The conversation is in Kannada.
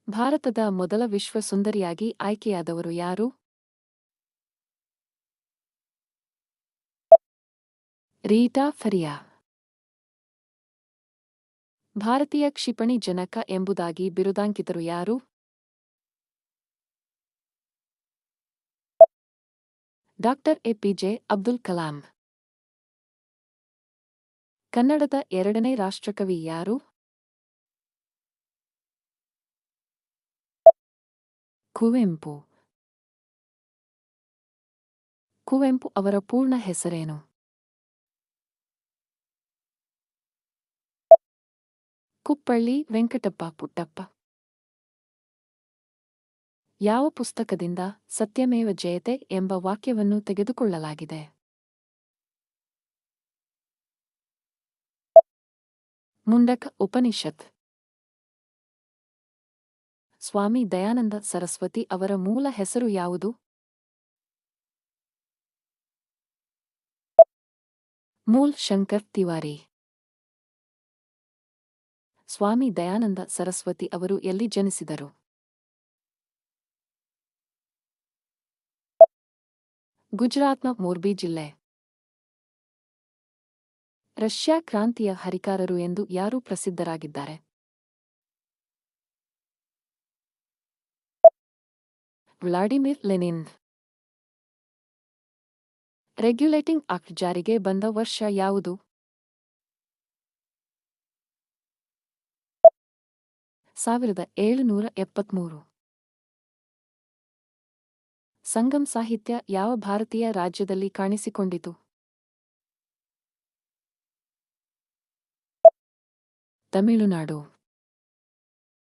ಭಾರತದ ಮೊದಲ ವಿಶ್ವ ಸುಂದರಿಯಾಗಿ ಆಯ್ಕೆಯಾದವರು ಯಾರು? ರೀಟಾ ಫರಿಯಾ. ಭಾರತೀಯ ಕ್ಷಿಪಣಿ ಜನಕ ಎಂಬುದಾಗಿ ಬಿರುದಾಂಕಿತರು ಯಾರು? Doctor APJ Abdul Kalam. ಕನ್ನಡದ ಎರಡನೇ ರಾಷ್ಟ್ರಕವಿ ಯಾರು? ಕುವೆಂಪು. ಕುವೆಂಪು ಅವರ ಪೂರ್ಣ ಹೆಸರೇನು? ಕುಪ್ಪಳ್ಳಿ ವೆಂಕಟಪ್ಪ ಪುಟ್ಟಪ್ಪ. ಯಾವ ಪುಸ್ತಕದಿಂದ ಸತ್ಯಮೇವ ಜಯತೆ ಎಂಬ ವಾಕ್ಯವನ್ನು ತೆಗೆದುಕೊಳ್ಳಲಾಗಿದೆ? ಮುಂಡಕ ಉಪನಿಷತ್. ಸ್ವಾಮಿ ದಯಾನಂದ ಸರಸ್ವತಿ ಅವರ ಮೂಲ ಹೆಸರು ಯಾವುದು? ಮೂಲ್ ಶಂಕರ್ ತಿವಾರಿ. ಸ್ವಾಮಿ ದಯಾನಂದ ಸರಸ್ವತಿ ಅವರು ಎಲ್ಲಿ ಜನಿಸಿದರು? ಗುಜರಾತ್ನ ಮೋರ್ಬಿ ಜಿಲ್ಲೆ. ರಷ್ಯಾ ಕ್ರಾಂತಿಯ ಹರಿಕಾರರು ಎಂದು ಯಾರು ಪ್ರಸಿದ್ಧರಾಗಿದ್ದಾರೆ? Vladimir Lenin. ರೆಗ್ಯುಲೇಟಿಂಗ್ ಆಕ್ಟ್ ಜಾರಿಗೆ ಬಂದ ವರ್ಷ ಯಾವುದು? 1773. ಸಂಗಮ್ ಸಾಹಿತ್ಯ ಯಾವ ಭಾರತೀಯ ರಾಜ್ಯದಲ್ಲಿ ಕಾಣಿಸಿಕೊಂಡಿತು? ತಮಿಳುನಾಡು.